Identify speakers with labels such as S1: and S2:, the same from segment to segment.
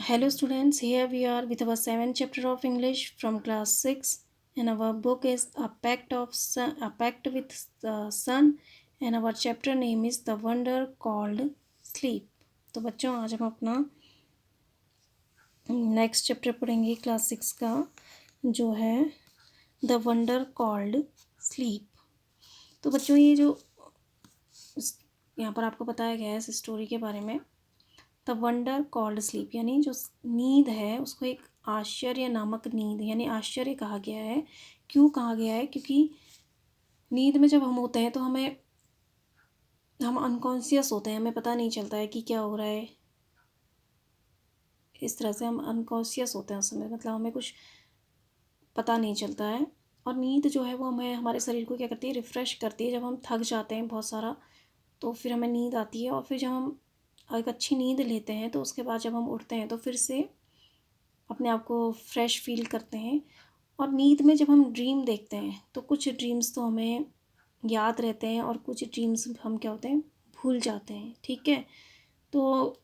S1: Hello students, here we are with our 7th chapter of English from class 6 and our book is A Pact with the Sun and our chapter name is The Wonder Called Sleep. तो बच्चों आज हम अपना next chapter पढ़ेंगे class 6 का जो है the wonder called sleep. तो बच्चों ये जो यहाँ पर आपको बताया गया है इस स्टोरी के बारे में द वंडर कॉल्ड स्लीप यानी जो नींद है उसको एक आश्चर्य नामक नींद यानी आश्चर्य कहा गया है। क्यों कहा गया है? क्योंकि नींद में जब हम होते हैं तो हम अनकॉन्शियस होते हैं, हमें पता नहीं चलता है कि क्या हो रहा है। इस तरह से हम अनकॉन्शियस होते हैं उस समय, मतलब हमें कुछ पता नहीं चलता है। और नींद जो है वो हमें हमारे शरीर को क्या करती है, रिफ़्रेश करती है। जब हम थक जाते हैं बहुत सारा तो फिर हमें नींद आती है और फिर जब हम एक अच्छी नींद लेते हैं तो उसके बाद जब हम उठते हैं तो फिर से अपने आप को फ्रेश फील करते हैं। और नींद में जब हम ड्रीम देखते हैं तो कुछ ड्रीम्स तो हमें याद रहते हैं और कुछ ड्रीम्स हम क्या होते हैं, भूल जाते हैं। ठीक है, तो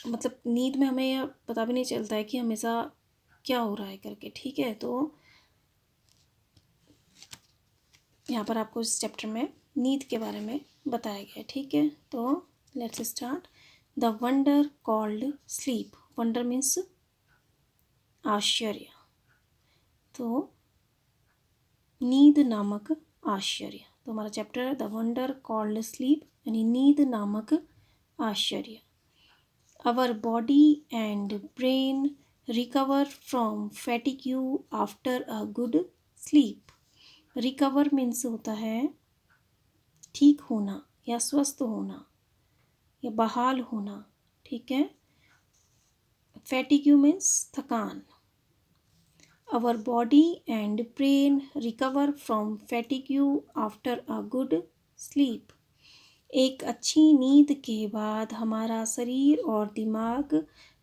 S1: मतलब नींद में हमें यह पता भी नहीं चलता है कि हमेशा क्या हो रहा है करके। ठीक है, तो यहाँ पर आपको इस चैप्टर में नींद के बारे में बताया गया है। ठीक है, तो let's start. The wonder called sleep. Wonder means आश्चर्य, तो नींद नामक आश्चर्य। तो हमारा चैप्टर है द वंडर कॉल्ड स्लीप यानी नींद नामक आश्चर्य। Our body and brain recover from fatigue after a good sleep. Recover means होता है ठीक होना या स्वस्थ होना या बहाल होना। ठीक है, फैटिग्यू मीन्स थकान। Our body and brain recover from fatigue after a good sleep. एक अच्छी नींद के बाद हमारा शरीर और दिमाग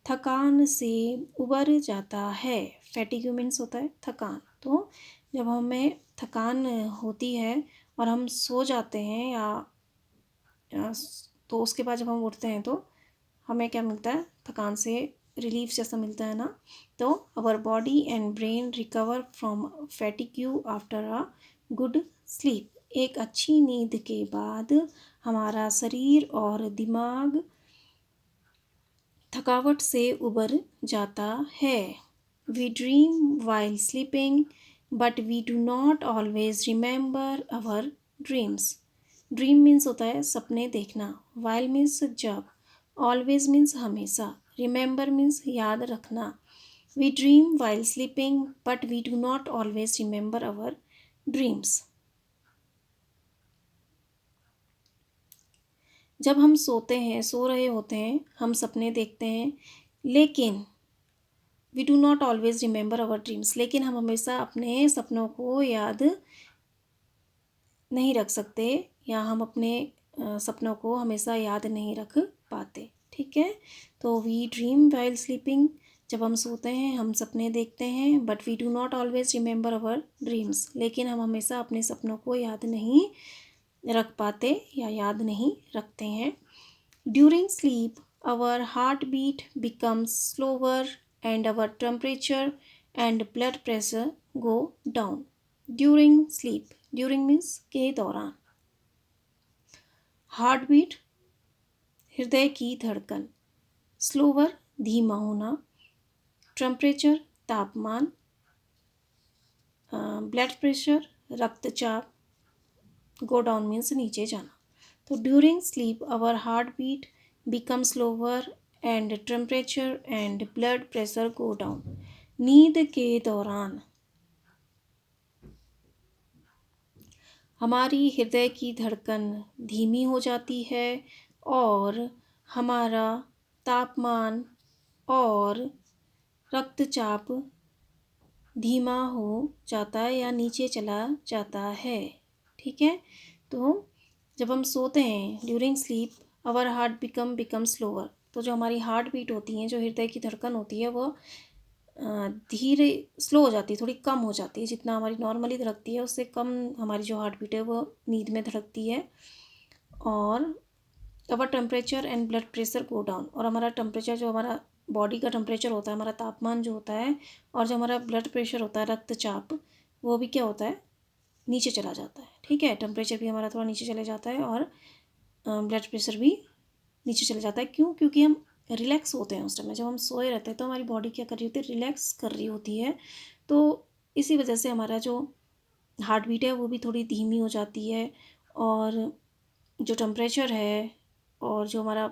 S1: थकान से उबर जाता है। फैटिग मीन्स होता है थकान। तो जब हमें थकान होती है और हम सो जाते हैं या तो उसके बाद जब हम उठते हैं तो हमें क्या मिलता है, थकान से रिलीफ जैसा मिलता है ना। तो our body and brain recover from fatigue after a good sleep. एक अच्छी नींद के बाद हमारा शरीर और दिमाग थकावट से उबर जाता है। We dream while sleeping but we do not always remember our dreams. Dream means होता है सपने देखना, वाइल मीन्स जब, ऑलवेज मीन्स हमेशा, रिमेंबर मीन्स याद रखना। We dream while sleeping but we do not always remember our dreams. जब हम सोते हैं, सो रहे होते हैं, हम सपने देखते हैं, लेकिन we do not always remember our dreams, लेकिन हम हमेशा अपने सपनों को याद नहीं रख सकते या हम अपने सपनों को हमेशा याद नहीं रख पाते। ठीक है, तो वी ड्रीम वाइल स्लीपिंग, जब हम सोते हैं हम सपने देखते हैं, but we do not always remember our dreams, लेकिन हम हमेशा अपने सपनों को याद नहीं रख पाते या याद नहीं रखते हैं। During sleep our heart beat becomes slower and our temperature and blood pressure go down during sleep. During means के दौरान। हार्ट बीट हृदय की धड़कन, स्लोवर धीमा होना, टेम्परेचर तापमान, ब्लड प्रेशर रक्तचाप, गो डाउन मीन्स नीचे जाना। तो during sleep our heart beat become slower and temperature and blood pressure go down. नींद के दौरान हमारी हृदय की धड़कन धीमी हो जाती है और हमारा तापमान और रक्तचाप धीमा हो जाता है या नीचे चला जाता है। ठीक है, तो जब हम सोते हैं during sleep our heart become slower, तो जो हमारी हार्ट बीट होती है, जो हृदय की धड़कन होती है, वो धीरे स्लो हो जाती है, थोड़ी कम हो जाती है। जितना हमारी नॉर्मली धड़कती है उससे कम हमारी जो हार्ट बीट है वो नींद में धड़कती है। और our temperature and blood pressure go down, और हमारा टेम्परेचर, जो हमारा बॉडी का टेम्परेचर होता है, हमारा तापमान जो होता है, और जो हमारा ब्लड प्रेशर होता है, रक्तचाप, वो भी क्या होता है, नीचे चला जाता है। ठीक है, टेम्परेचर भी हमारा थोड़ा नीचे चले जाता है और ब्लड प्रेशर भी नीचे चले जाता है। क्यों? क्योंकि हम रिलैक्स होते हैं उस टाइम में, जब हम सोए रहते हैं तो हमारी बॉडी क्या कर रही होती है, रिलैक्स कर रही होती है। तो इसी वजह से हमारा जो हार्ट बीट है वो भी थोड़ी धीमी हो जाती है, और जो टेम्परेचर है और जो हमारा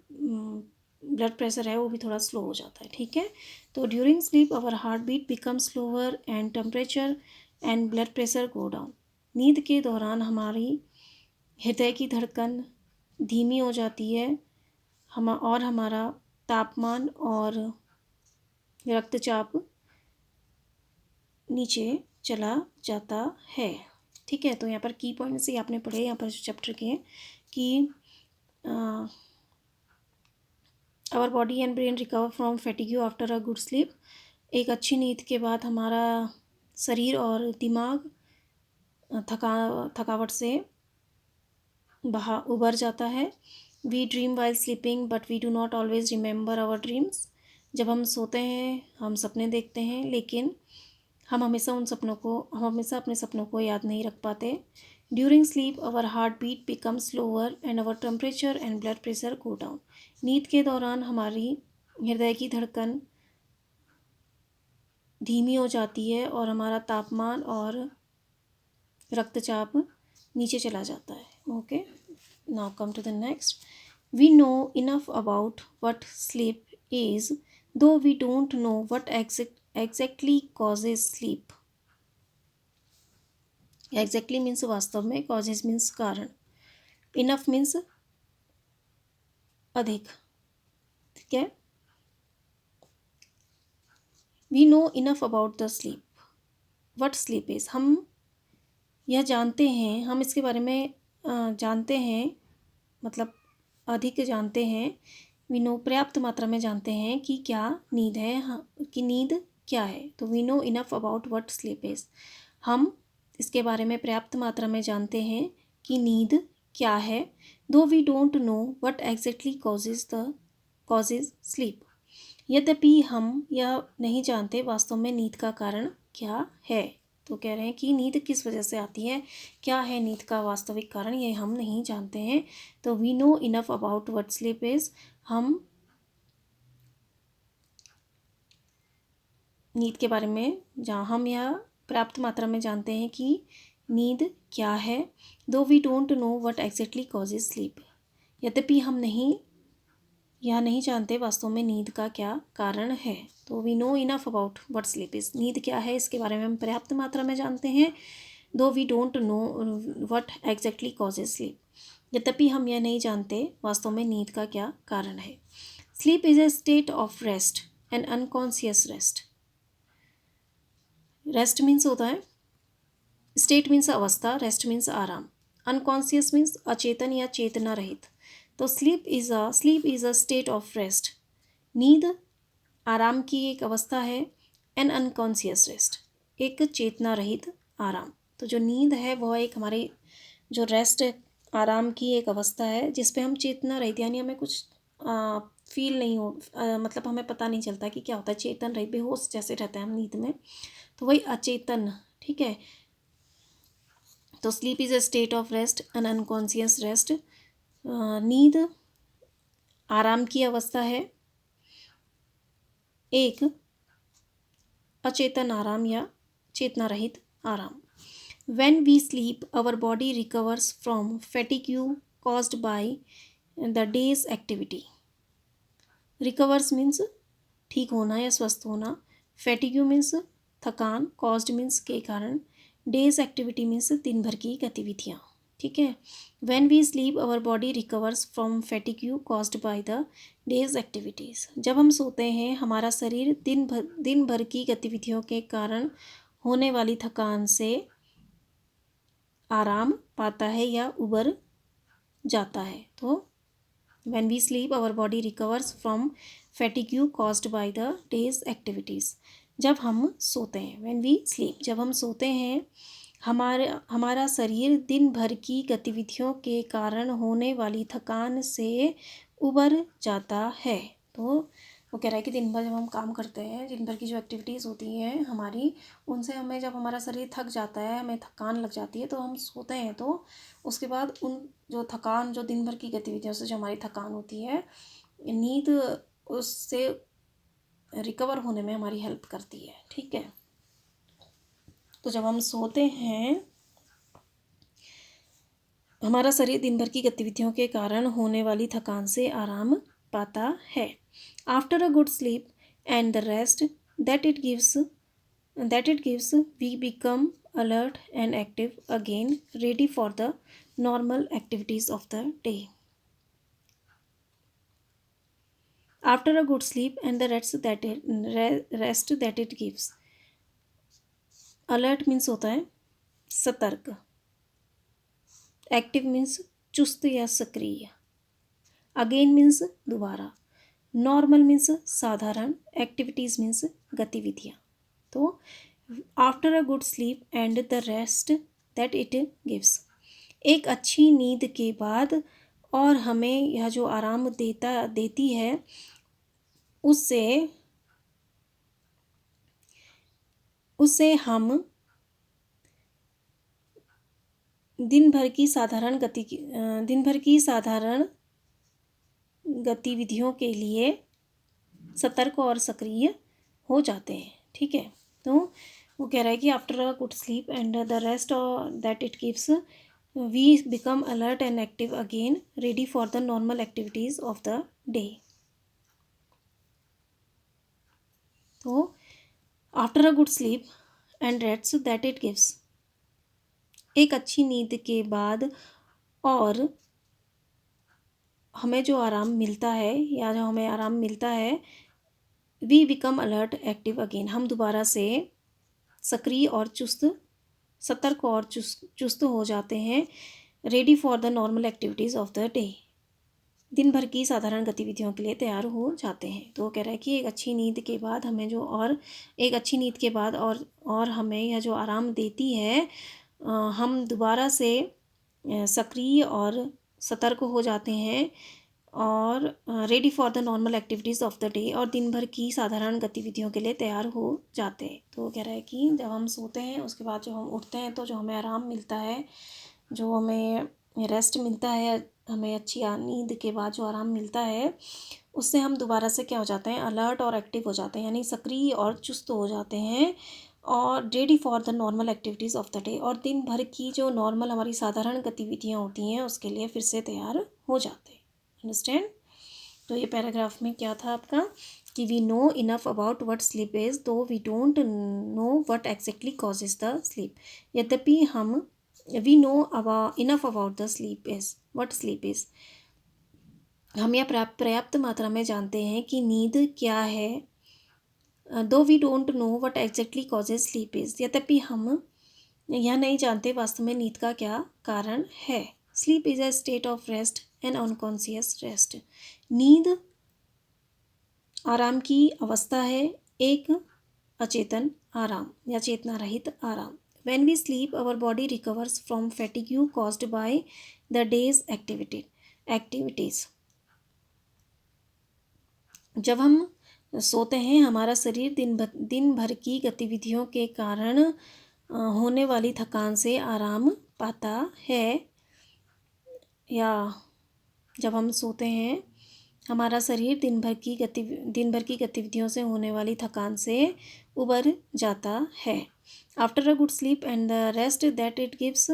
S1: ब्लड प्रेशर है वो भी थोड़ा स्लो हो जाता है। ठीक है, तो during sleep our heart beat become slower and temperature and blood pressure go down. नींद के दौरान हमारी हृदय की धड़कन धीमी हो जाती है, और हमारा तापमान और रक्तचाप नीचे चला जाता है। ठीक है, तो यहाँ पर की पॉइंट्स ही आपने पढ़े यहाँ पर चैप्टर के, कि our body and brain recover from fatigue after a good sleep. एक अच्छी नींद के बाद हमारा शरीर और दिमाग थकावट से उबर जाता है। We dream while sleeping but we do not always remember our dreams. जब हम सोते हैं हम सपने देखते हैं, लेकिन हम हमेशा अपने सपनों को याद नहीं रख पाते। During sleep our heart beat become slower and our temperature and blood pressure go down. नींद के दौरान हमारी हृदय की धड़कन धीमी हो जाती है और हमारा तापमान और रक्तचाप नीचे चला जाता है। Okay, now come to the next. We know enough about what sleep is, though we don't know what exactly causes sleep. Exactly means वास्तव में, कॉजेज मीन्स कारण, इनफ मीन्स अधिक। ठीक है, we know enough about the sleep, what sleep is. हम यह जानते हैं, हम इसके बारे में जानते हैं, मतलब अधिक जानते हैं। वी नो पर्याप्त मात्रा में जानते हैं कि क्या नींद है, कि नींद क्या है। तो we know enough about what sleep is, हम इसके बारे में पर्याप्त मात्रा में जानते हैं कि नींद क्या है। Though we don't know what exactly causes sleep, यद्यपि हम यह नहीं जानते वास्तव में नींद का कारण क्या है। तो कह रहे हैं कि नींद किस वजह से आती है, क्या है नींद का वास्तविक कारण, ये हम नहीं जानते हैं। तो we know enough about what sleep is, हम नींद के बारे में जहाँ हम यह पर्याप्त मात्रा में जानते हैं कि नींद क्या है। Though we don't know what exactly causes sleep, यद्यपि हम यह नहीं जानते वास्तव में नींद का क्या कारण है। तो we know enough about what sleep is, नींद क्या है इसके बारे में हम पर्याप्त मात्रा में जानते हैं। Though we don't know what exactly causes sleep, यद्यपि हम यह नहीं जानते वास्तव में नींद का क्या कारण है। Sleep is a state of rest and unconscious rest. Rest means होता है, स्टेट मीन्स अवस्था, रेस्ट मीन्स आराम, अनकॉन्शियस मीन्स अचेतन या चेतना रहित। तो sleep is a state of rest, नींद आराम की एक अवस्था है। एन अनकॉन्शियस रेस्ट, एक चेतना रहित आराम। तो जो नींद है वह एक हमारी जो रेस्ट आराम की एक अवस्था है, जिसपे हम चेतना रहित, यानी हमें कुछ फील नहीं हो, मतलब हमें पता नहीं चलता कि क्या होता है, चेतन रहित, बेहोश जैसे रहते हैं हम नींद में, तो वही अचेतन। ठीक है, तो sleep is a state of rest N unconscious rest. नींद आराम की अवस्था है, एक अचेतन आराम या चेतना रहित आराम। When we sleep, our body recovers from fatigue caused by the day's activity. Recovers means ठीक होना या स्वस्थ होना, fatigue means थकान, caused means के कारण, day's activity means दिन भर की गतिविधियाँ। ठीक है, when we sleep our body recovers from fatigue caused by the day's activities। जब हम सोते हैं हमारा शरीर दिन भर की गतिविधियों के कारण होने वाली थकान से आराम पाता है या उबर जाता है। तो when we sleep our body recovers from fatigue caused by the day's activities। जब हम सोते हैं, when we sleep, जब हम सोते हैं हमारा शरीर दिन भर की गतिविधियों के कारण होने वाली थकान से उबर जाता है। तो वो कह रहा है कि दिन भर जब हम काम करते हैं, दिन भर की जो एक्टिविटीज़ होती हैं हमारी, उनसे हमें जब हमारा शरीर थक जाता है, हमें थकान लग जाती है, तो हम सोते हैं, तो उसके बाद उन जो थकान, जो दिन भर की गतिविधियों से जो हमारी थकान होती है, नींद उससे रिकवर होने में हमारी हेल्प करती है। ठीक है, तो जब हम सोते हैं, हमारा शरीर दिन भर की गतिविधियों के कारण होने वाली थकान से आराम पाता है। After a good sleep and the rest that it gives we become alert and active again, ready for the normal activities of the day. After a good sleep and the rest that it gives, alert means होता है सतर्क, active means चुस्त या सक्रिय, again means दोबारा, normal means साधारण, activities means गतिविधियाँ। तो after a good sleep and the rest that it gives, एक अच्छी नींद के बाद और हमें यह जो आराम देती है, उससे हम दिन भर की साधारण गतिविधियों के लिए सतर्क और सक्रिय हो जाते हैं। ठीक है, तो वो कह रहा है कि after a good sleep and the rest that it gives we become alert and active again, ready for the normal activities of the day. तो after a good sleep and rest that it gives, एक अच्छी नींद के बाद और हमें जो आराम मिलता है, या जो हमें आराम मिलता है, we become alert active again, हम दोबारा से सक्रिय और सतर्क और चुस्त हो जाते हैं, ready for the normal activities of the day, दिन भर की साधारण गतिविधियों के लिए तैयार हो जाते हैं। तो वो कह रहा है कि एक अच्छी नींद के बाद हमें और हमें यह जो आराम देती है, हम दोबारा से सक्रिय और सतर्क हो जाते हैं और ready for the normal activities of the day, और दिन भर की साधारण गतिविधियों के लिए तैयार हो जाते हैं। तो वो कह रहा है कि जब हम सोते हैं, उसके बाद जब हम उठते हैं, तो जो हमें आराम मिलता है, जो हमें रेस्ट मिलता है, हमें अच्छी नींद के बाद जो आराम मिलता है, उससे हम दोबारा से क्या हो जाते हैं, अलर्ट और एक्टिव हो जाते हैं, यानी सक्रिय और चुस्त हो जाते हैं, और ready for the normal activities of the day, और दिन भर की जो नॉर्मल हमारी साधारण गतिविधियाँ होती हैं, उसके लिए फिर से तैयार हो जाते हैं। अंडरस्टैंड? तो ये पैराग्राफ में क्या था आपका, कि we know enough about what sleep is, though we don't know what exactly causes the sleep. यद्यपि हम we know enough about the sleep is, what sleep is, हम यह पर्याप्त मात्रा में जानते हैं कि नींद क्या है। Though we don't know what exactly causes sleep is, यद्यपि हम यह नहीं जानते वास्तव में नींद का क्या कारण है। Sleep is a state of rest and unconscious rest, नींद आराम की अवस्था है, एक अचेतन आराम या चेतना रहित आराम। When we sleep, our body recovers from fatigue caused by the day's activities. जब हम सोते हैं, हमारा शरीर दिन भर की गतिविधियों के कारण होने वाली थकान से आराम पाता है, या जब हम सोते हैं, हमारा शरीर दिन भर की गतिविधियों से होने वाली थकान से उबर जाता है। After a good sleep and the rest that it gives,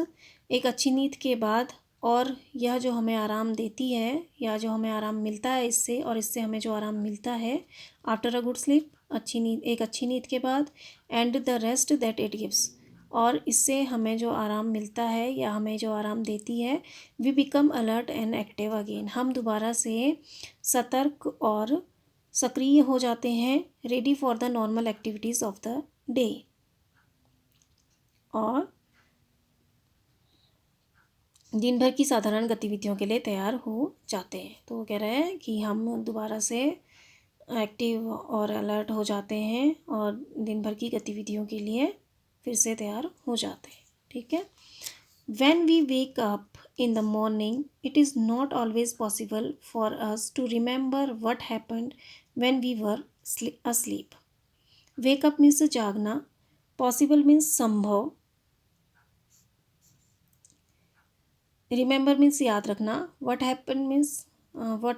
S1: एक अच्छी नींद के बाद और यह जो हमें आराम देती है, या जो हमें आराम मिलता है इससे, और इससे हमें जो आराम मिलता है, आफ्टर अ गुड स्लीप, एक अच्छी नींद के बाद, and the rest that it gives, और इससे हमें जो आराम मिलता है या हमें जो आराम देती है, we become alert and active again, हम दोबारा से सतर्क और सक्रिय हो जाते हैं, ready for the normal activities of the day, और दिन भर की साधारण गतिविधियों के लिए तैयार हो जाते हैं। तो वो कह रहे हैं कि हम दोबारा से एक्टिव और अलर्ट हो जाते हैं और दिन भर की गतिविधियों के लिए फिर से तैयार हो जाते हैं। ठीक है। When we wake up in the morning, it is not always possible for us to remember what happened when we were asleep. Wake up means जागना, possible means संभव, remember means याद रखना, what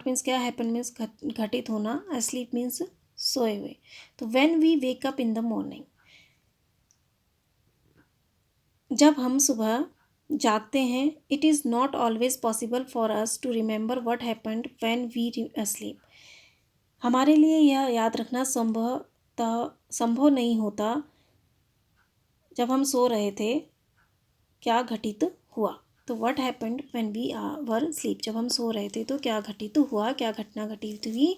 S1: means क्या, happen means घटित होना, asleep means सोए हुए. तो when we wake up in the morning, जब हम सुबह जागते हैं, it is not always possible for us to remember what happened when we asleep. हमारे लिए यह याद रखना संभव नहीं होता जब हम सो रहे थे क्या घटित हुआ. तो what happened when we were sleep, जब हम सो रहे थे तो क्या घटित हुआ, क्या घटना घटित हुई.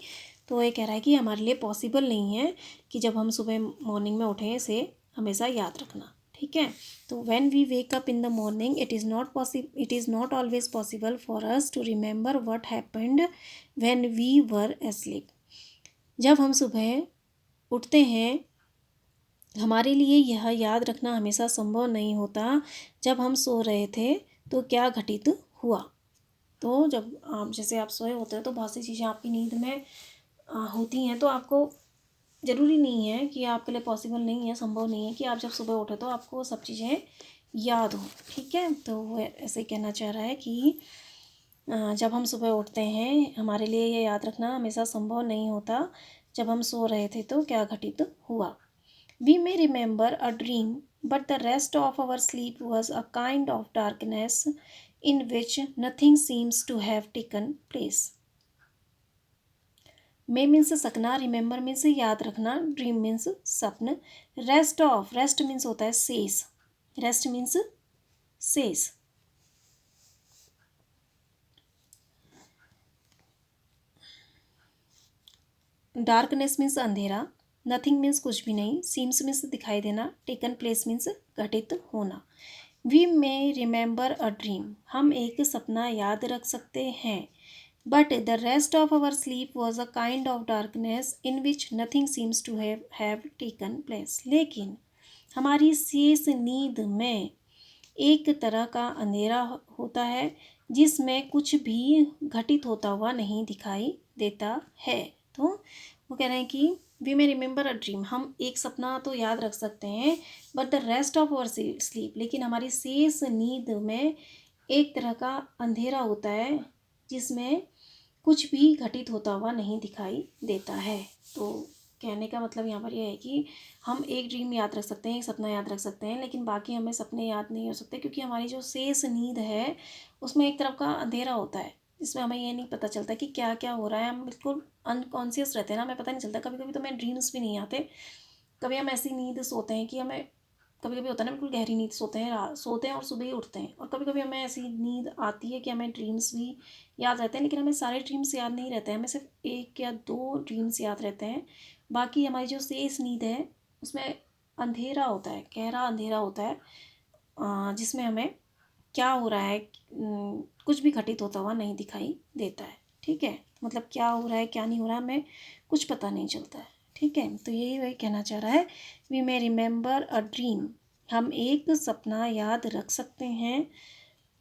S1: तो ये कह रहा है कि हमारे लिए पॉसिबल नहीं है कि जब हम सुबह मॉर्निंग में उठें इसे हमेशा याद रखना. ठीक है. तो when we wake up in the morning, it is not always possible for us to remember what happened when we were asleep. जब हम सुबह उठते हैं हमारे लिए यह याद रखना हमेशा संभव नहीं होता जब हम सो रहे थे तो क्या घटित हुआ. तो जब आप जैसे आप सोए होते हैं तो बहुत सी चीज़ें आपकी नींद में होती हैं, तो आपको ज़रूरी नहीं है कि आपके लिए पॉसिबल नहीं है, संभव नहीं है कि आप जब सुबह उठे तो आपको सब चीज़ें याद हो. ठीक है. तो वो ऐसे कहना चाह रहा है कि जब हम सुबह उठते हैं हमारे लिए ये याद रखना हमेशा संभव नहीं होता जब हम सो रहे थे तो क्या घटित हुआ. We may remember a dream but the rest of our sleep was a kind of darkness in which nothing seems to have taken place. May means सकना, रिमेंबर मीन्स याद रखना, ड्रीम मीन्स स्वप्न, रेस्ट मीन्स होता है शेष, rest means शेष. Darkness means अंधेरा, nothing means कुछ भी नहीं, सीम्स मीन्स दिखाई देना, टेकन प्लेस मीन्स घटित होना. We may remember a dream, हम एक सपना याद रख सकते हैं. But the rest of our sleep was a kind of darkness in which nothing seems to have taken place. लेकिन हमारी शेष नींद में एक तरह का अंधेरा होता है जिसमें कुछ भी घटित होता हुआ नहीं दिखाई देता है. तो वो कह रहे हैं कि we may remember a dream, हम एक सपना तो याद रख सकते हैं, but the rest of our sleep, लेकिन हमारी शेष नींद में एक तरह का अंधेरा होता है जिसमें कुछ भी घटित होता हुआ नहीं दिखाई देता है. तो कहने का मतलब यहाँ पर यह है कि हम एक ड्रीम याद रख सकते हैं, एक सपना याद रख सकते हैं, लेकिन बाकी हमें सपने याद नहीं हो सकते क्योंकि हमारी जो शेष नींद है उसमें एक तरफ का अंधेरा होता है जिसमें हमें ये नहीं पता चलता कि क्या क्या हो रहा है. हम बिल्कुल अनकॉन्शियस रहते हैं ना, हमें पता नहीं चलता. कभी कभी तो हमें ड्रीम्स भी नहीं आते. कभी हम ऐसी नींद सोते हैं कि हमें, कभी कभी होता है ना बिल्कुल गहरी नींद सोते हैं और सुबह ही उठते हैं. और कभी कभी हमें ऐसी नींद आती है कि हमें ड्रीम्स भी याद रहते हैं, लेकिन हमें सारे ड्रीम्स याद नहीं रहते हैं, हमें सिर्फ एक या दो ड्रीम्स याद रहते हैं. बाकी हमारी जो शेष नींद है उसमें अंधेरा होता है, गहरा अंधेरा होता है जिसमें हमें क्या हो रहा है कुछ भी घटित होता हुआ नहीं दिखाई देता है. ठीक है. मतलब क्या हो रहा है क्या नहीं हो रहा है हमें कुछ पता नहीं चलता है. ठीक है. तो यही वही कहना चाह रहा है. We may remember a dream, हम एक सपना याद रख सकते हैं,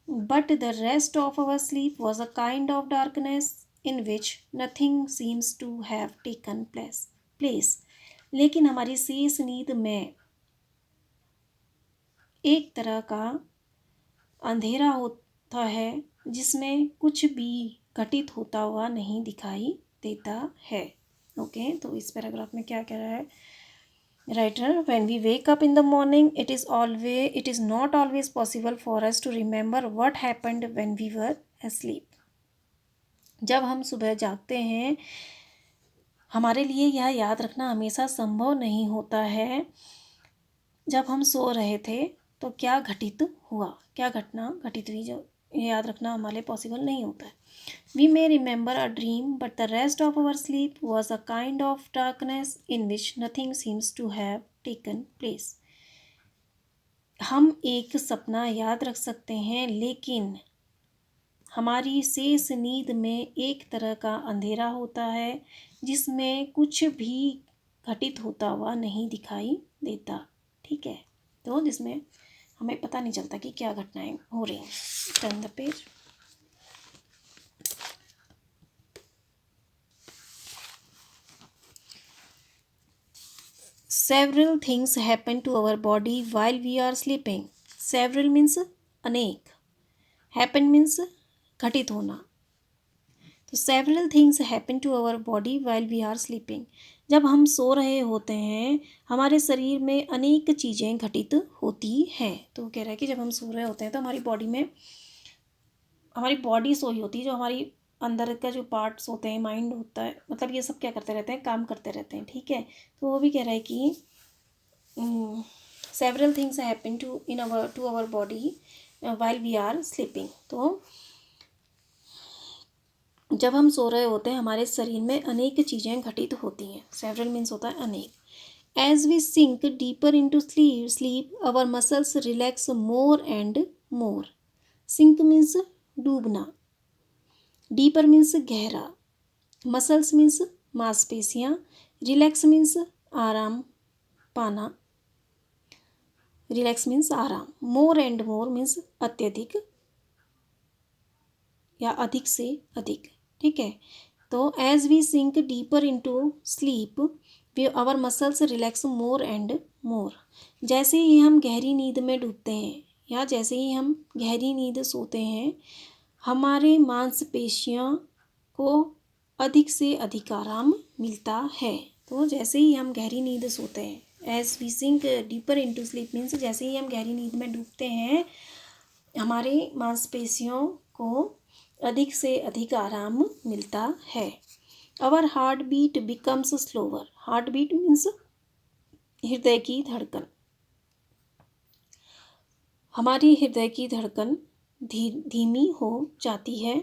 S1: but the rest of our sleep was a kind of darkness in which nothing seems to have taken place. लेकिन हमारी शेष नींद में एक तरह का अंधेरा होता है जिसमें कुछ भी घटित होता हुआ नहीं दिखाई देता है. ओके. तो इस पैराग्राफ में क्या कह रहा है writer. When we wake up in the morning it is not always possible for us to remember what happened when we were asleep. जब हम सुबह जागते हैं हमारे लिए यह याद रखना हमेशा संभव नहीं होता है जब हम सो रहे थे तो क्या घटित हुआ, क्या घटना घटित हुई, जो ये याद रखना हमारे पॉसिबल नहीं होता है. We may remember a dream but the rest of our sleep was a kind of darkness in which nothing seems to have taken place. हम एक सपना याद रख सकते हैं लेकिन हमारी शेष नींद में एक तरह का अंधेरा होता है जिसमें कुछ भी घटित होता हुआ नहीं दिखाई देता. ठीक है. तो जिसमें हमें पता नहीं चलता कि क्या घटनाएं हो रही हैं। Turn the page. Several things happen to our body while we are sleeping. Several means अनेक, happen means घटित होना। तो several things happen to our body while we are sleeping. जब हम सो रहे होते हैं हमारे शरीर में अनेक चीज़ें घटित होती हैं। तो वो कह रहा है कि जब हम सो रहे होते हैं तो हमारी बॉडी में, हमारी बॉडी सोई होती है, जो हमारी अंदर का जो पार्ट्स होते हैं, माइंड होता है, मतलब ये सब क्या करते रहते हैं, काम करते रहते हैं। ठीक है, तो वो भी कह रहा है कि several things happen to our body while we are sleeping. तो जब हम सो रहे होते हैं हमारे शरीर में अनेक चीज़ें घटित होती हैं। सेवरल मीन्स होता है अनेक। As we sink deeper into sleep our muscles relax more and more. Sink means डूबना, डीपर मीन्स गहरा, मसल्स मीन्स मांसपेशियाँ, रिलैक्स मीन्स आराम पाना, रिलैक्स मीन्स आराम, मोर एंड मोर मीन्स अत्यधिक या अधिक से अधिक। ठीक है, तो as we sink deeper into sleep we our muscles relax more and more. जैसे ही हम गहरी नींद में डूबते हैं या जैसे ही हम गहरी नींद सोते हैं हमारे मांसपेशियों को अधिक से अधिक आराम मिलता है। तो जैसे ही हम गहरी नींद सोते हैं, as we sink deeper into sleep means जैसे ही हम गहरी नींद में डूबते हैं हमारे मांसपेशियों को अधिक से अधिक आराम मिलता है। Our heart beat becomes slower. Heart beat means हृदय की धड़कन। हमारी हृदय की धड़कन धीमी हो जाती है।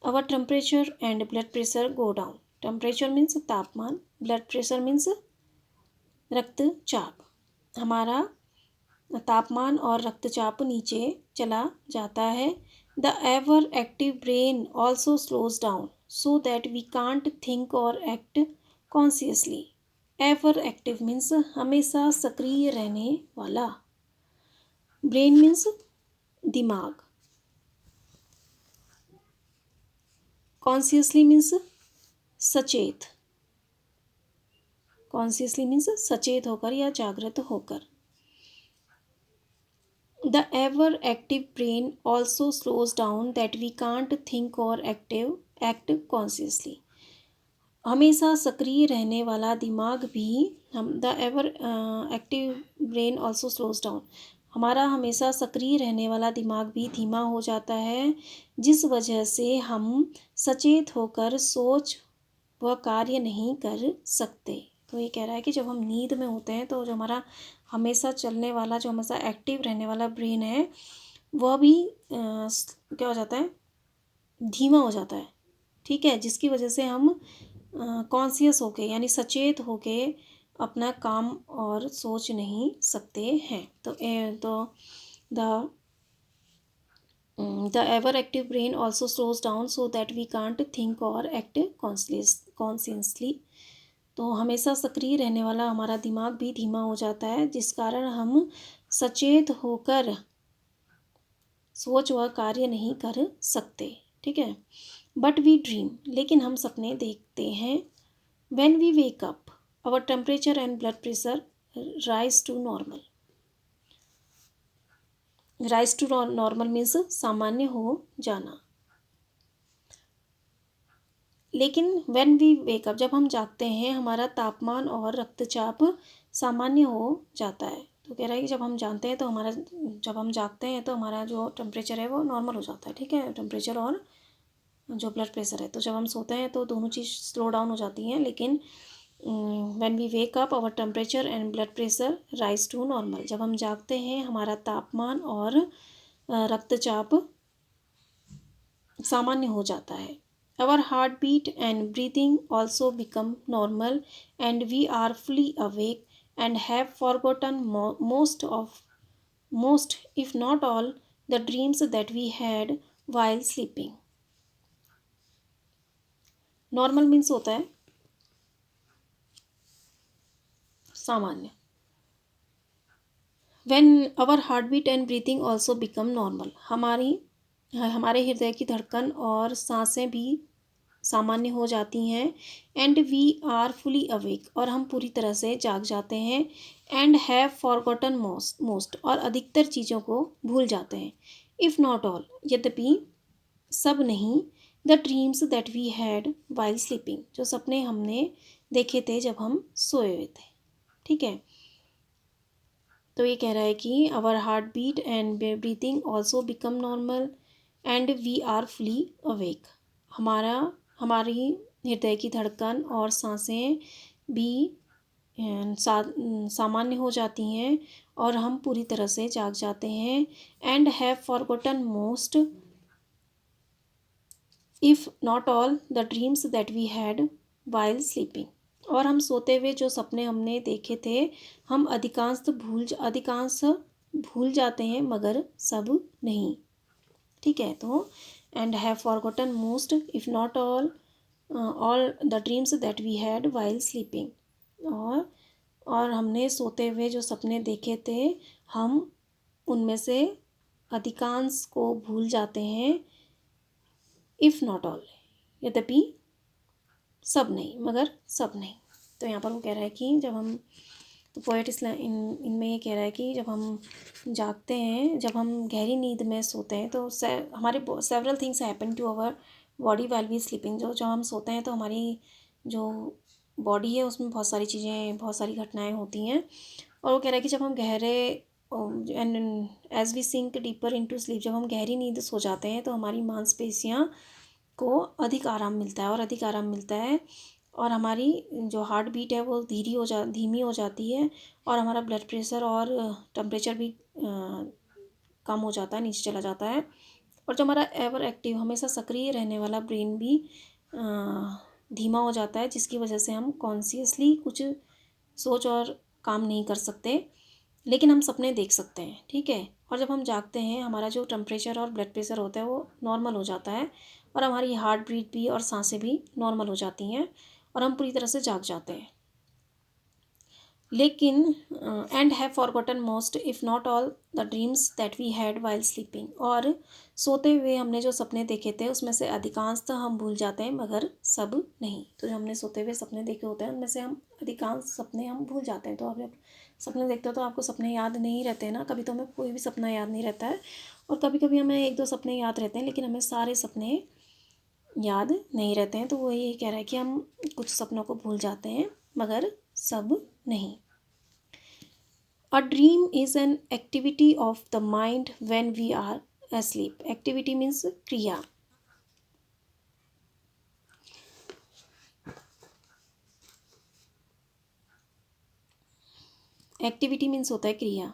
S1: Our temperature and blood pressure go down. Temperature means तापमान, ब्लड प्रेशर मीन्स रक्तचाप। हमारा तापमान और रक्तचाप नीचे चला जाता है। The ever active brain also slows down so that we can't think or act consciously. Ever active means हमेशा सक्रिय रहने वाला, ब्रेन मीन्स दिमाग, कॉन्शियसली मीन्स सचेत, कॉन्शियसली मीन्स सचेत होकर या जागृत होकर। The ever active brain also slows down that we can't think or act consciously. हमेशा सक्रिय रहने वाला दिमाग भी हम the ever active brain also slows down. हमारा हमेशा सक्रिय रहने वाला दिमाग भी धीमा हो जाता है जिस वजह से हम सचेत होकर सोच व कार्य नहीं कर सकते। तो ये कह रहा है कि जब हम नींद में होते हैं तो जो हमारा हमेशा चलने वाला, जो हमेशा एक्टिव रहने वाला ब्रेन है वह भी क्या हो जाता है, धीमा हो जाता है। ठीक है, जिसकी वजह से हम कॉन्शियस होके यानी सचेत होके अपना काम और सोच नहीं सकते हैं। तो the ever active brain also slows down so that we can't think or act consciously. तो हमेशा सक्रिय रहने वाला हमारा दिमाग भी धीमा हो जाता है जिस कारण हम सचेत होकर सोच व कार्य नहीं कर सकते। ठीक है, बट वी ड्रीम, लेकिन हम सपने देखते हैं। When we wake up our temperature and blood pressure rise to normal. Rise to normal means सामान्य हो जाना। लेकिन व्हेन वी वेक अप, जब हम जागते हैं हमारा तापमान और रक्तचाप सामान्य हो जाता है। तो कह रहा है कि जब हम जानते हैं तो जब हम जागते हैं तो हमारा जो टेम्परेचर है वो नॉर्मल हो जाता है। ठीक है, टेम्परेचर और जो ब्लड प्रेशर है। तो जब हम सोते हैं तो दोनों चीज़ स्लो डाउन हो जाती हैं, लेकिन when we wake up our temperature and blood pressure rise to normal. जब हम जागते हैं हमारा तापमान और रक्तचाप सामान्य हो जाता है। Our heartbeat and breathing also become normal and we are fully awake and have forgotten most if not all the dreams that we had while sleeping. Normal means होता है सामान्य, when our heart beat and breathing also become normal, हमारे हृदय की धड़कन और सांसें भी सामान्य हो जाती हैं। And we are fully awake, और हम पूरी तरह से जाग जाते हैं। एंड हैव फॉरगॉटन मोस्ट, और अधिकतर चीज़ों को भूल जाते हैं। इफ़ नॉट ऑल, यद्यपि सब नहीं, the dreams that we had while sleeping, जो सपने हमने देखे थे जब हम सोए हुए थे। ठीक है, तो ये कह रहा है कि our heart beat and breathing also become normal and we are fully awake, हमारी हृदय की धड़कन और सांसें भी सामान्य हो जाती हैं, और हम पूरी तरह से जाग जाते हैं। And have forgotten most if not all the dreams that we had while sleeping, और हम सोते हुए जो सपने हमने देखे थे, हम अधिकांश भूल जाते हैं, मगर सब नहीं। ठीक है, तो and have forgotten most if not all the dreams that we had while sleeping, और हमने सोते हुए जो सपने देखे थे, हम उनमें से अधिकांश को भूल जाते हैं। इफ़ नॉट ऑल, यद्यपि सब नहीं, मगर सब नहीं। तो यहाँ पर वो कह रहा है कि जब हम, तो पोएट इनमें ये कह रहा है कि जब हम जागते हैं, जब हम गहरी नींद में सोते हैं, तो हमारे several things happen to our body while we sleeping, जो जब हम सोते हैं तो हमारी जो बॉडी है उसमें बहुत सारी चीज़ें, बहुत सारी घटनाएं होती हैं। और वो कह रहा है कि जब हम गहरे and as we sink deeper into sleep, जब हम गहरी नींद सो जाते हैं तो हमारी मांसपेशियाँ को अधिक आराम मिलता है, और अधिक आराम मिलता है, और हमारी जो हार्ट बीट है वो धीमी हो जाती है, और हमारा ब्लड प्रेशर और टेम्परेचर भी कम हो जाता है, नीचे चला जाता है। और जो हमारा एवर एक्टिव, हमेशा सक्रिय रहने वाला ब्रेन भी धीमा हो जाता है, जिसकी वजह से हम कॉन्शियसली कुछ सोच और काम नहीं कर सकते, लेकिन हम सपने देख सकते हैं। ठीक है, और जब हम जागते हैं, हमारा जो टेम्परेचर और ब्लड प्रेशर होता है वो नॉर्मल हो जाता है, और हमारी हार्ट बीट भी और सांसें भी नॉर्मल हो जाती हैं, और हम पूरी तरह से जाग जाते हैं। लेकिन and have forgotten most if not all the dreams that we had while sleeping, और सोते हुए हमने जो सपने देखे थे उसमें से अधिकांश तो हम भूल जाते हैं, मगर सब नहीं। तो जो हमने सोते हुए सपने देखे होते हैं उनमें से हम अधिकांश सपने हम भूल जाते हैं। तो आप जब सपने देखते हो तो आपको सपने याद नहीं रहते हैं ना, कभी तो हमें कोई भी सपना याद नहीं रहता है, और कभी कभी हमें एक दो सपने याद रहते हैं, लेकिन हमें सारे सपने याद नहीं रहते हैं। तो वो यही कह रहा है कि हम कुछ सपनों को भूल जाते हैं, मगर सब नहीं। A dream is an activity of the mind when we are asleep. Activity means क्रिया। एक्टिविटी मीन्स होता है क्रिया।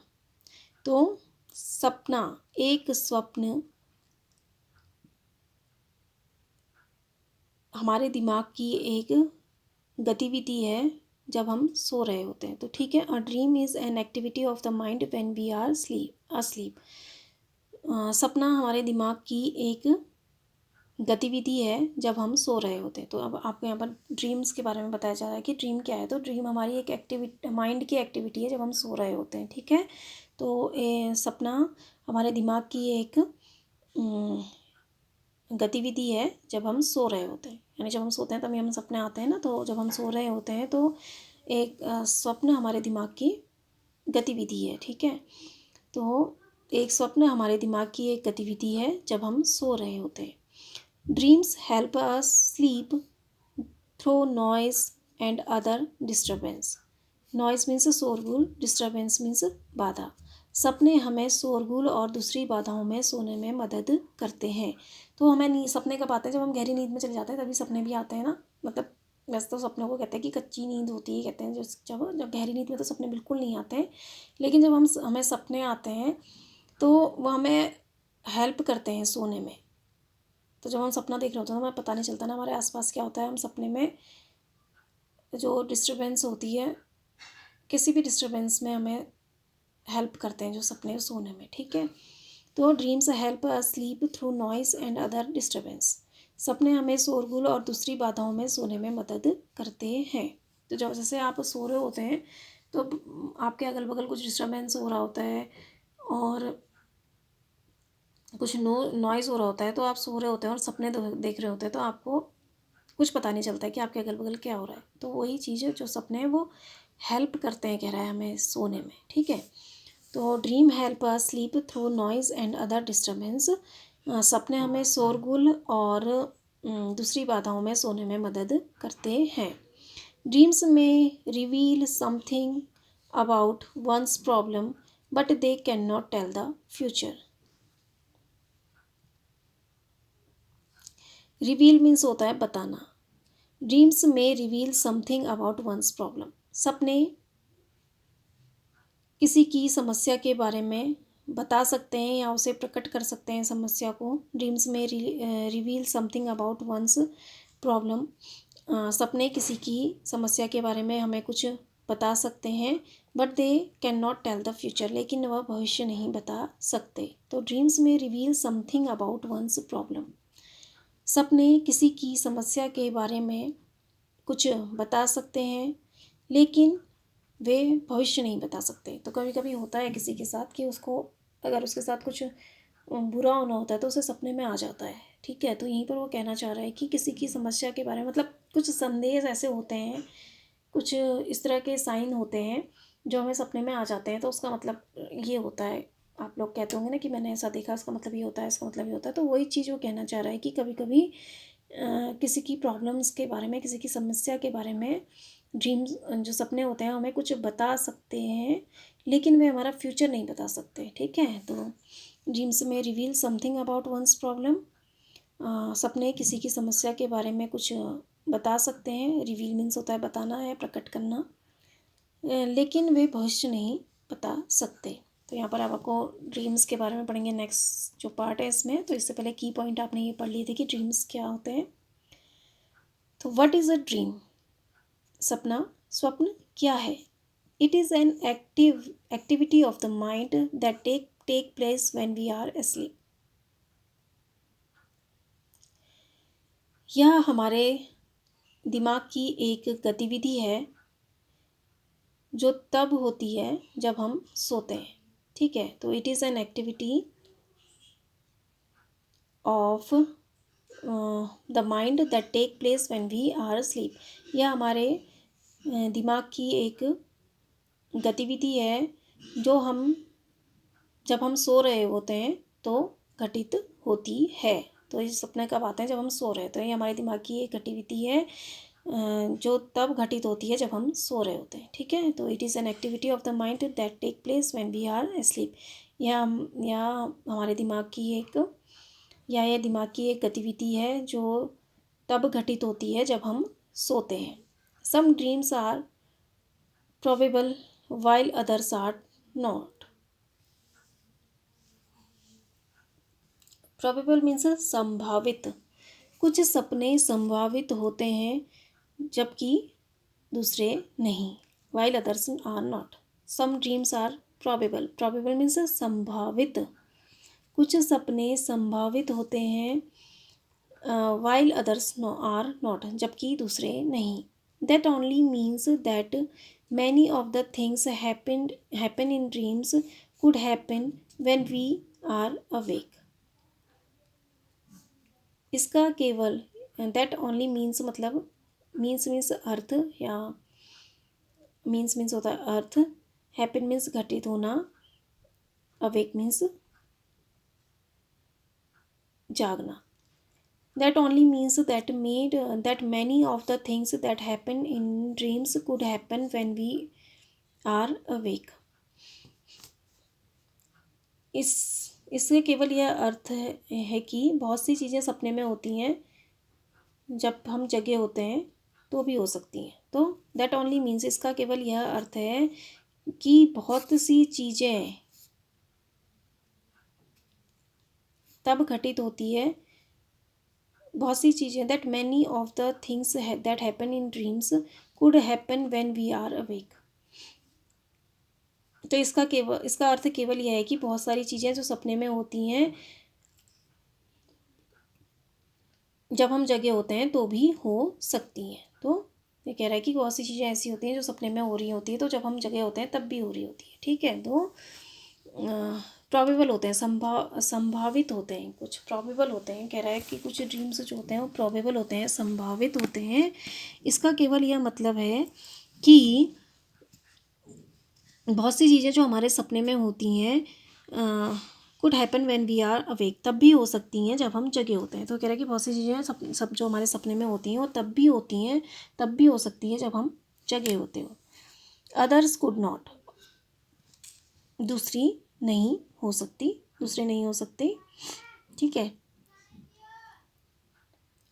S1: तो सपना, एक स्वप्न हमारे दिमाग की एक गतिविधि है जब हम सो रहे होते हैं। तो ठीक है, a dream is an activity of the mind when we are asleep. सपना हमारे दिमाग की एक गतिविधि है जब हम सो रहे होते हैं। तो अब आपको यहाँ पर ड्रीम्स के बारे में बताया जा रहा है कि ड्रीम क्या है। तो ड्रीम हमारी एक एक्टिविटी, माइंड की एक्टिविटी है जब हम सो रहे होते हैं। ठीक है, तो सपना हमारे दिमाग की एक गतिविधि है जब हम सो रहे होते हैं, यानी जब हम सोते हैं तभी हमें सपने आते हैं ना। तो जब हम सो रहे होते हैं तो एक स्वप्न हमारे दिमाग की गतिविधि है। ठीक है, तो एक स्वप्न हमारे दिमाग की एक गतिविधि है जब हम सो रहे होते हैं। Dreams help us sleep through noise and other disturbance. Noise means शोरगुल, डिस्टर्बेंस मीन्स बाधा। सपने हमें शोरगुल और दूसरी बाधाओं में सोने में मदद करते हैं। तो हमें सपने कब आते हैं? जब हम गहरी नींद में चले जाते हैं तभी सपने भी आते हैं ना। मतलब वैसे तो सपनों को कहते हैं कि कच्ची नींद होती है, कहते हैं जो जब गहरी नींद में तो सपने बिल्कुल नहीं आते हैं, लेकिन जब हमें सपने आते हैं तो वो हमें हेल्प करते हैं सोने में। तो जब हम सपना देख रहे होते हैं तो हमें पता नहीं चलता ना हमारे आसपास क्या होता है। हम सपने में जो डिस्टर्बेंस होती है, किसी भी डिस्टर्बेंस में हमें हेल्प करते हैं जो सपने सोने में। ठीक है, तो dreams help us sleep through noise and other disturbance. सपने हमें शोरगुल और दूसरी बाधाओं में सोने में मदद करते हैं। तो जब जैसे आप सो रहे होते हैं तो आपके अगल बगल कुछ डिस्टर्बेंस हो रहा होता है और कुछ नॉइज़ हो रहा होता है, तो आप सो रहे होते हैं और सपने देख रहे होते हैं, तो आपको कुछ पता नहीं चलता है कि आपके अगल बगल क्या हो रहा है। तो वही चीज़ है, जो सपने हैं वो हेल्प करते हैं, कह रहा है, हमें सोने में। ठीक है, तो dream help us sleep through noise and other disturbance. सपने हमें शोरगुल और दूसरी बाधाओं में सोने में मदद करते हैं। Dreams may reveal something about one's problem but they can not tell the future. Reveal means होता है बताना। Dreams may reveal something about one's problem. सपने किसी की समस्या के बारे में बता सकते हैं या उसे प्रकट कर सकते हैं समस्या को। Dreams may reveal something about one's problem. सपने किसी की समस्या के बारे में हमें कुछ बता सकते हैं, but they can not tell the future, लेकिन वह भविष्य नहीं बता सकते। तो dreams may reveal something about one's problem. सपने किसी की समस्या के बारे में कुछ बता सकते हैं, लेकिन वे भविष्य नहीं बता सकते। तो कभी कभी होता है किसी के साथ कि उसको, अगर उसके साथ कुछ बुरा होना होता है तो उसे सपने में आ जाता है। ठीक है, तो यहीं पर वो कहना चाह रहा है कि किसी की समस्या के बारे में, मतलब कुछ संदेश ऐसे होते हैं, कुछ इस तरह के साइन होते हैं जो हमें सपने में आ जाते हैं। तो उसका मतलब ये होता है, आप लोग कहते होंगे ना कि मैंने ऐसा देखा, इसका मतलब ये होता है, इसका मतलब ये होता है। तो वही चीज़ वो कहना चाह रहा है कि कभी कभी किसी की प्रॉब्लम्स के बारे में, किसी की समस्या के बारे में ड्रीम्स, जो सपने होते हैं, हमें कुछ बता सकते हैं, लेकिन वे हमारा फ्यूचर नहीं बता सकते। ठीक है, तो dreams may reveal something about one's problem. सपने किसी की समस्या के बारे में कुछ बता सकते हैं। रिवील मीन्स होता है बताना है, प्रकट करना, लेकिन वे भविष्य नहीं बता सकते। तो यहाँ पर आप आपको ड्रीम्स के बारे में पढ़ेंगे नेक्स्ट जो पार्ट है इसमें। तो इससे पहले की पॉइंट आपने ये पढ़ लिए थे कि ड्रीम्स क्या होते हैं। तो व्हाट इज़ अ ड्रीम? सपना, स्वप्न क्या है? It is an activity of the mind that take place when we are asleep। यह हमारे दिमाग की एक गतिविधि है जो तब होती है जब हम सोते हैं। ठीक है, तो it is an activity of the mind that take place when we are asleep। यह हमारे दिमाग की एक गतिविधि है जो जब हम सो रहे होते हैं तो घटित होती है। तो ये सपने कब आते हैं? जब हम सो रहे होते हैं। ये हमारे दिमाग की एक गतिविधि है जो तब घटित होती है जब हम सो रहे होते हैं। ठीक है, तो it is an activity of the mind that take place when we are asleep। यह हमारे दिमाग की एक, या यह दिमाग की एक गतिविधि है जो तब घटित होती है जब हम सोते हैं। Some dreams are probable while others are not. Probable means संभावित। कुछ सपने संभावित होते हैं जबकि दूसरे नहीं। While others are not. Some dreams are probable. Probable means संभावित। कुछ सपने संभावित होते हैं, वाइल अदर्स आर नॉट, जबकि दूसरे नहीं। That only means that many of the things happen in dreams could happen when we are awake. इसका केवल, दैट ओनली मीन्स मतलब, मीन्स अर्थ, या मीन्स होता है अर्थ, हैपन मीन्स घटित होना, अवेक मीन्स जागना। That only means that many of the things that happen in dreams could happen when we are awake. इससे केवल यह अर्थ है कि बहुत सी चीज़ें सपने में होती हैं जब हम जगे होते हैं तो भी हो सकती हैं। तो दैट ओनली मीन्स, इसका केवल यह अर्थ है कि बहुत सी चीज़ें तब घटित होती है, बहुत सी चीज़ें, that many of the things that happen in dreams could happen when we are awake. तो इसका अर्थ केवल यह है कि बहुत सारी चीज़ें जो सपने में होती हैं जब हम जगे होते हैं तो भी हो सकती हैं। तो ये कह रहा है कि बहुत सी चीज़ें ऐसी होती हैं जो सपने में हो रही होती है, तो जब हम जगे होते हैं तब भी हो रही होती है, ठीक है। तो प्रोबेबल होते हैं, संभावित होते हैं, कुछ प्रोबेबल होते हैं। कह रहा है कि कुछ ड्रीम्स जो होते हैं वो प्रोबेबल होते हैं, संभावित होते हैं। इसका केवल यह मतलब है कि बहुत सी चीज़ें जो हमारे सपने में होती हैं could happen when we are awake, तब भी हो सकती हैं जब हम जगे होते हैं। तो कह रहा है कि बहुत सी चीज़ें सब जो हमारे सपने में होती हैं वो तब भी होती हैं, तब भी हो सकती हैं जब हम जगे होते हो। अदर्स कुड नॉट, दूसरी नहीं हो सकती, दूसरे नहीं हो सकते, ठीक है।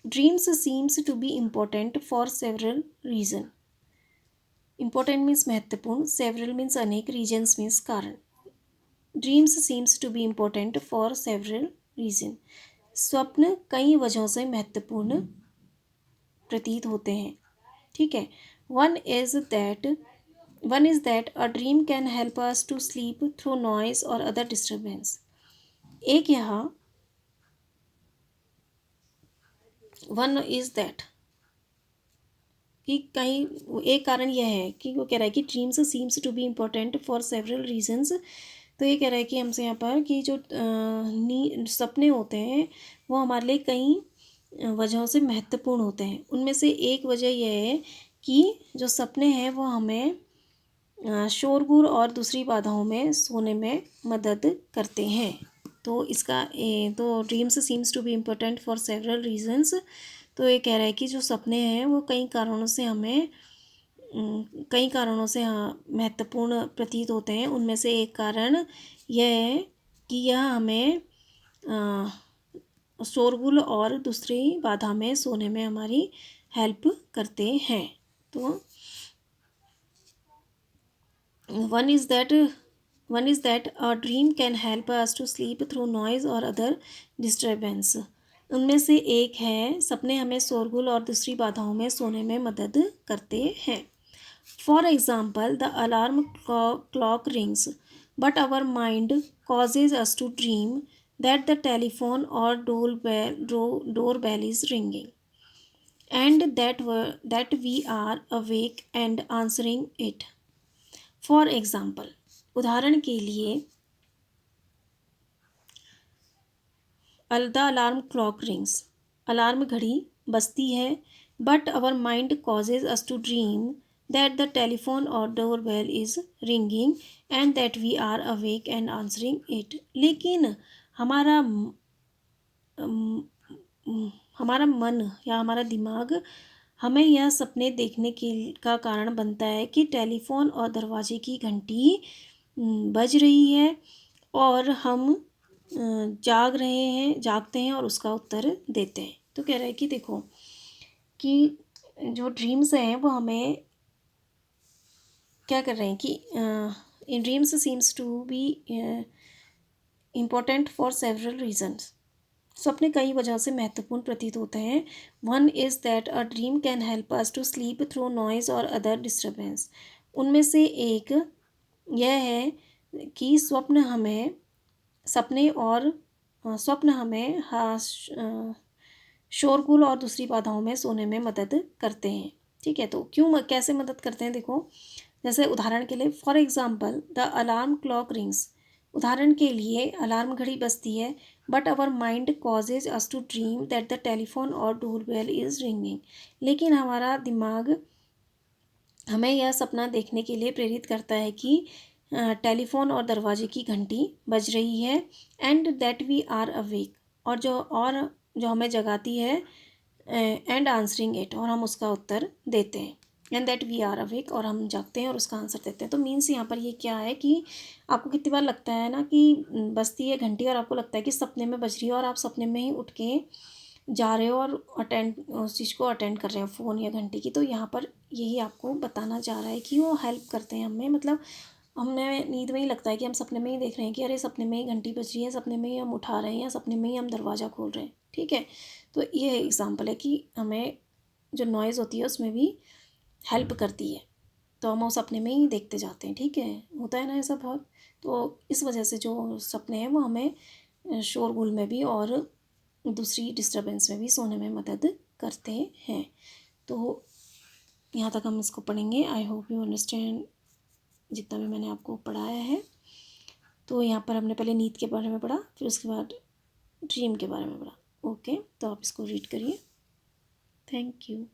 S1: Dreams seems to be important for several reason, important means महत्वपूर्ण, सेवरल मीन्स अनेक, रीजन्स मीन्स कारण। Dreams seems to be important for several reason, स्वप्न कई वजहों से महत्वपूर्ण प्रतीत होते हैं, ठीक है। One is that a dream can help us to sleep through noise or other disturbance. एक यहाँ वन इज दैट कि कहीं एक कारण यह है कि वो कह रहा है कि dreams seems to be important for several reasons. तो ये कह रहा है कि हमसे यहाँ पर कि जो सपने होते हैं वो हमारे लिए कई वजहों से महत्वपूर्ण होते हैं। उनमें से एक वजह यह है कि जो सपने हैं वो हमें शोरगुल और दूसरी बाधाओं में सोने में मदद करते हैं। तो इसका तो dreams seems to be important for several reasons. तो ये कह रहा है कि जो सपने हैं वो कई कारणों से हमें हाँ महत्वपूर्ण प्रतीत होते हैं। उनमें से एक कारण यह है कि यह हमें शोरगुल और दूसरी बाधा में सोने में हमारी हेल्प करते हैं। तो one is that a dream can help us to sleep through noise और अदर डिस्टर्बेंस। उनमें से एक है सपने हमें शोरगुल और दूसरी बाधाओं में सोने में मदद करते हैं। For example the alarm clock rings but our mind causes us to dream that the telephone or doorbell is ringing and that we are awake and answering it. For example, उदाहरण के लिए the alarm clock rings, alarm घड़ी बजती है, but our mind causes us to dream that the telephone or doorbell is ringing and that we are awake and answering it. लेकिन हमारा मन या हमारा दिमाग हमें यह सपने देखने का कारण बनता है कि टेलीफोन और दरवाजे की घंटी बज रही है और हम जागते हैं और उसका उत्तर देते हैं। तो कह रहा है कि देखो कि जो ड्रीम्स हैं वो हमें क्या कर रहे हैं कि इन dreams seems to be important for several reasons, सपने कई वजह से महत्वपूर्ण प्रतीत होते हैं। One is that a dream can help us to sleep through noise और अदर डिस्टर्बेंस। उनमें से एक यह है कि स्वप्न हमें शोरगुल और दूसरी बाधाओं में सोने में मदद करते हैं, ठीक है। तो कैसे मदद करते हैं देखो, जैसे उदाहरण के लिए for example the alarm clock rings, उदाहरण के लिए अलार्म घड़ी बजती है, but our mind causes us to dream that the telephone और डोरबेल इज़ रिंगिंग। लेकिन हमारा दिमाग हमें यह सपना देखने के लिए प्रेरित करता है कि टेलीफोन और दरवाजे की घंटी बज रही है and that we are awake, और जो हमें जगाती है एंड आंसरिंग इट, और हम उसका उत्तर देते हैं। And that we are awake, और हम जागते हैं और उसका आंसर देते हैं। तो मीन्स यहाँ पर ये क्या है कि आपको कितनी बार लगता है ना कि बजती है घंटी और आपको लगता है कि सपने में बज रही है और आप सपने में ही उठ के जा रहे हो और उस चीज़ को अटेंड कर रहे हो, फ़ोन या घंटी की। तो यहाँ पर यही आपको बताना चाह रहा है कि वो हेल्प करते हैं हमें, मतलब हमें नींद में ही लगता है कि हम सपने में ही देख रहे हैं कि अरे सपने में ही घंटी बज रही है, सपने में ही हम उठा रहे हैं या सपने में ही हम दरवाज़ा खोल रहे हैं, ठीक है। तो ये एग्ज़ाम्पल है कि हमें जो नॉइज़ होती है उसमें भी हेल्प करती है, तो हम उस सपने में ही देखते जाते हैं, ठीक है। होता है ना ऐसा बहुत। तो इस वजह से जो सपने हैं वो हमें शोरगुल में भी और दूसरी डिस्टर्बेंस में भी सोने में मदद करते हैं। तो यहाँ तक हम इसको पढ़ेंगे। आई होप यू अंडरस्टैंड जितना भी मैंने आपको पढ़ाया है। तो यहाँ पर हमने पहले नींद के बारे में पढ़ा, फिर उसके बाद ड्रीम के बारे में पढ़ा। ओके, तो आप इसको रीड करिए। Thank you.